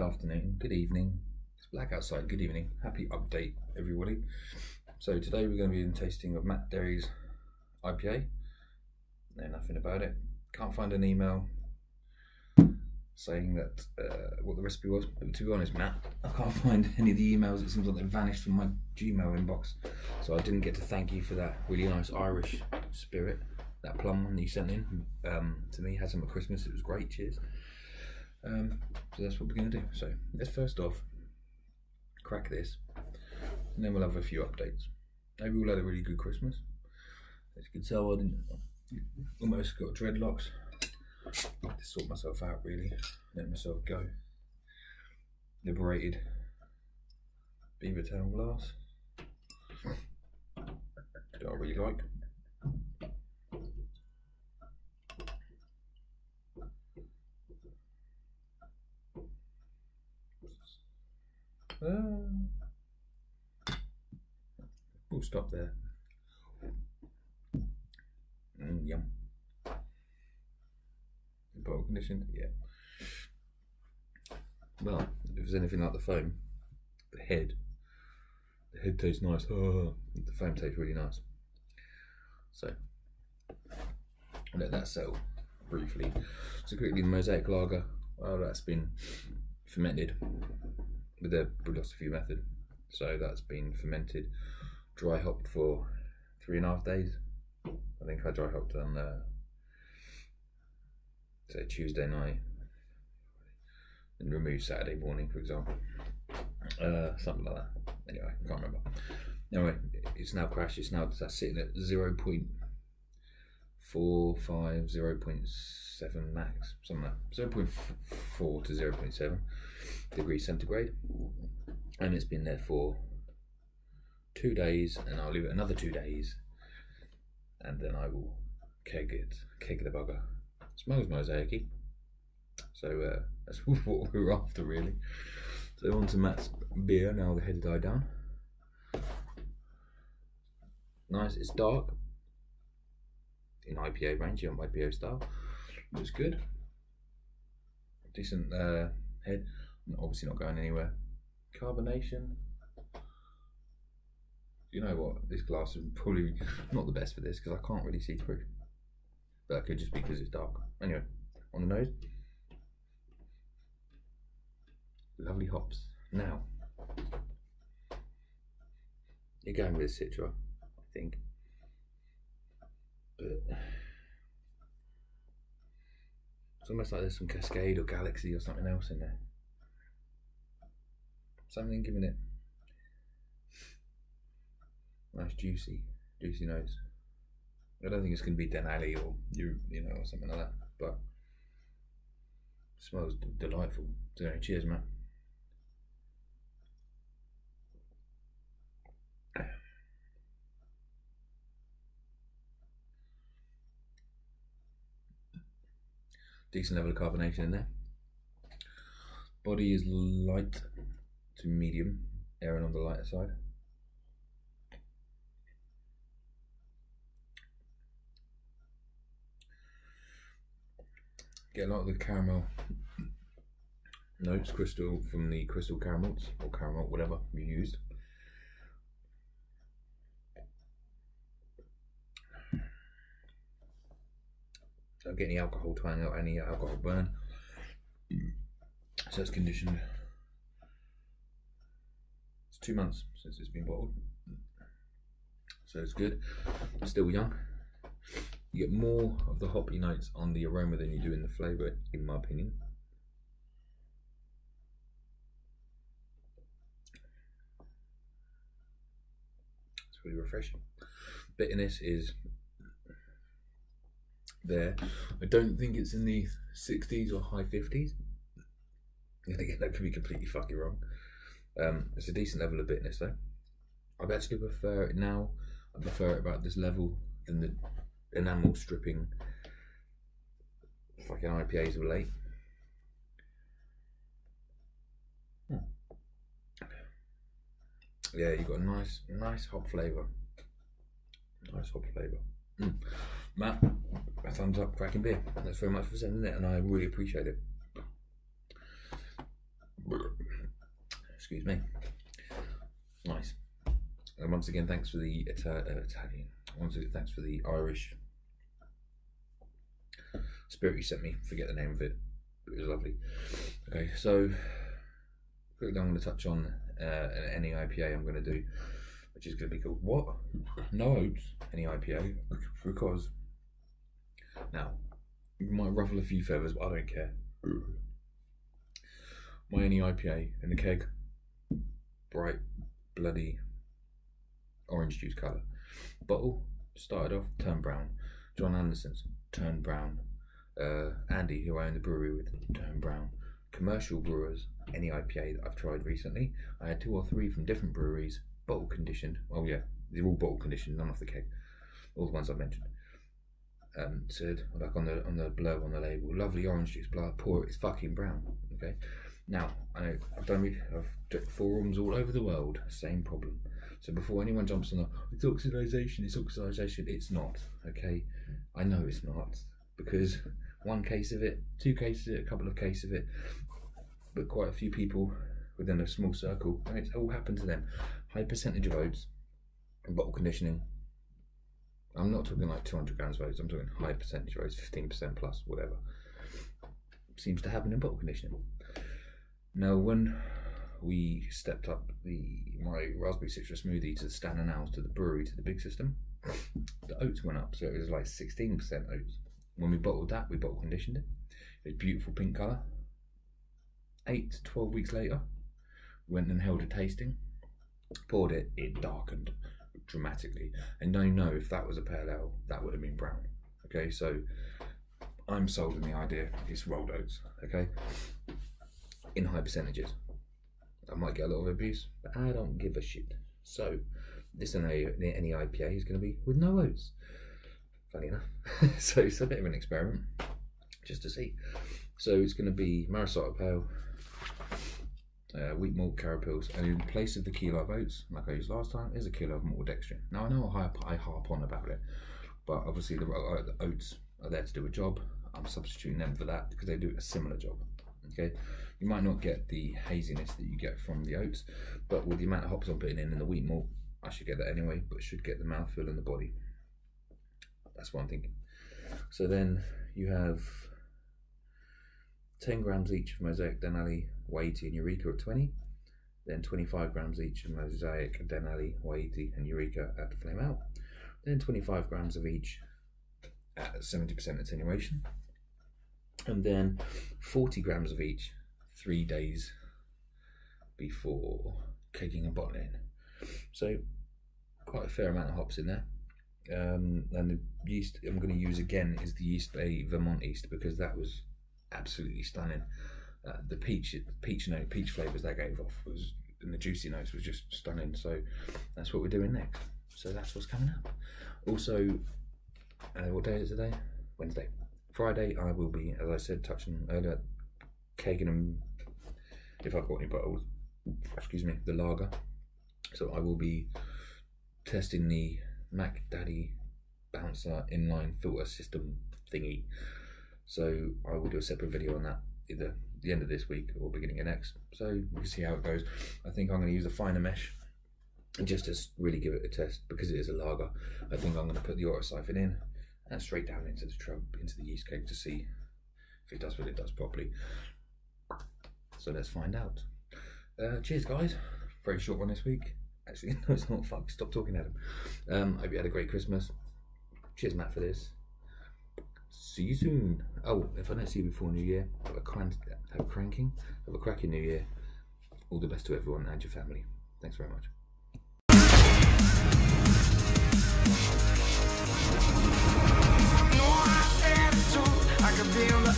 afternoon, good evening. It's black outside, good evening. Happy update, everybody. So today we're going to be doing tasting of Matt Derry's IPA. Know nothing about it. Can't find an email saying that what the recipe was. But to be honest, Matt, I can't find any of the emails. It seems like they've vanished from my Gmail inbox. So I didn't get to thank you for that really nice Irish spirit. That plum one that you sent in to me, had some at Christmas. It was great. Cheers. So that's what we're going to do. So let's first off crack this, and then we'll have a few updates. Maybe we'll have a really good Christmas. As you can tell, I didn't almost got dreadlocks. I had to sort myself out, really. Let myself go. Liberated. Beavertown glass. That I really like. We'll stop there. Yum. Bottle conditioned, yeah. Well, if there's anything like the foam, the head tastes nice. Oh, the foam tastes really nice. So I'll let that settle briefly. So quickly, the Mosaic Lager. Well, that's been fermented with the philosophy method. So that's been fermented, dry hopped for 3.5 days. I think I dry hopped on say Tuesday night and removed Saturday morning, for example. Something like that. Anyway, I can't remember. Anyway, it's now crashed. It's now sitting at 0.45, 0.7 max, something like that. 0.4 to 0.7 degrees centigrade, and it's been there for 2 days, and I'll leave it another 2 days, and then I will keg the bugger. It smells mosaic-y, so that's what we were after, really. So on to Matt's beer now. The head died down. Nice. It's dark in IPA range, IPA style. Looks good. Decent head. Obviously not going anywhere. Carbonation. You know what? This glass is probably not the best for this because I can't really see through. But that could just be because it's dark. Anyway, on the nose. Lovely hops. Now, you're going with Citra, I think. But it's almost like there's some Cascade or Galaxy or something else in there. Something giving it nice juicy notes. I don't think it's going to be Denali or you know, or something like that, but it smells delightful. So cheers, man. Decent level of carbonation in there. Body is light to medium, erring on the lighter side. Get a lot of the caramel notes, from the crystal caramels, or caramel, whatever you used. Don't get any alcohol twang or any alcohol burn. So it's conditioned. It's 2 months since it's been bottled, so it's good. It's still young. You get more of the hoppy notes on the aroma than you do in the flavour, in my opinion. It's really refreshing. Bitterness is there. I don't think it's in the 60s or high 50s. And again, that could be completely fucking wrong. It's a decent level of bitterness though. I'd actually prefer it now. I prefer it about this level than the enamel stripping fucking IPAs of late. Yeah, you've got a nice hop flavour. Nice hop flavour. Matt, a thumbs up, cracking beer. Thanks very much for sending it, and I really appreciate it. Excuse me. Nice. And once again, thanks for the Italian. Once again, thanks for the Irish spirit you sent me. Forget the name of it. It was lovely. Okay, so quickly I'm going to touch on an NEIPA I'm going to do, which is going to be called what? No oats NEIPA, because now you might ruffle a few feathers, but I don't care. My NEIPA in the keg, bright bloody orange juice colour. Bottle started off turned brown. John Anderson's turned brown. Andy, who I own the brewery with, turned brown. Commercial brewers, any IPA that I've tried recently, I had 2 or 3 from different breweries, bottle conditioned. Oh yeah, they're all bottle conditioned, none off the keg. All the ones I mentioned. Said like on the blurb on the label, lovely orange juice, blah, pour it, it's fucking brown. Okay. Now I've forums all over the world, same problem. So before anyone jumps on it's oxidization, it's not. Okay, I know it's not, because 1 case of it, 2 cases of it, a couple of cases of it, but quite a few people within a small circle, and it's all happened to them. High percentage of oats and bottle conditioning. I'm not talking like 200 grams of oats, I'm talking high percentage of oats, 15% plus, whatever. Seems to happen in bottle conditioning. Now, when we stepped up my raspberry citrus smoothie to the Stan & Owls, to the brewery, to the big system, the oats went up, so it was like 16% oats. When we bottled that, we bottle conditioned it. It was beautiful pink colour. 8 to 12 weeks later, went and held a tasting, poured it, it darkened dramatically. And don't know if that was a pale ale, that would have been brown. Okay, so I'm sold on the idea it's rolled oats, okay, in high percentages. I might get a lot of abuse, but I don't give a shit. So this NEIPA is going to be with no oats. Funny enough. So it's a bit of an experiment, just to see. So it's going to be Marisotto Pale, wheat malt carapils, and in place of the kilo of oats, like I used last time, is a kilo of maltodextrin. Now I know I harp on about it, but obviously the oats are there to do a job. I'm substituting them for that because they do a similar job. Okay, you might not get the haziness that you get from the oats, but with the amount of hops I'm putting in the wheat malt, I should get that anyway, but should get the mouthfeel in the body. That's what I'm thinking. So then you have 10 grams each of Mosaic, Denali, Waiiti and Eureka at 20, then 25 grams each of Mosaic, Denali, Waiiti and Eureka at the flame out, then 25 grams of each at 70% attenuation, and then 40 grams of each 3 days before kegging and bottling. So quite a fair amount of hops in there. And the yeast I'm going to use again is the yeast Bay Vermont yeast, because that was absolutely stunning. The peach flavours that gave off was, and the juicy notes was just stunning. So that's what we're doing next. So that's what's coming up. Also, what day is it today? Wednesday. Friday I will be, as I said, touching earlier, kegging them if I've got any bottles. Excuse me, the lager. So I will be testing the Matt Derry bouncer inline filter system thingy. So I will do a separate video on that either the end of this week or beginning of next. So we can see how it goes. I think I'm going to use a finer mesh just to really give it a test, because it is a lager. I think I'm going to put the autosiphon in and straight down into the yeast cake to see if it does what it does properly. So let's find out. Cheers guys. Very short one this week. Actually, no, it's not. Fuck, stop talking at him. Hope you had a great Christmas. Cheers, Matt, for this. See you soon. Oh, if I don't see you before New Year, have a cracking New Year. All the best to everyone and your family. Thanks very much. I can feel the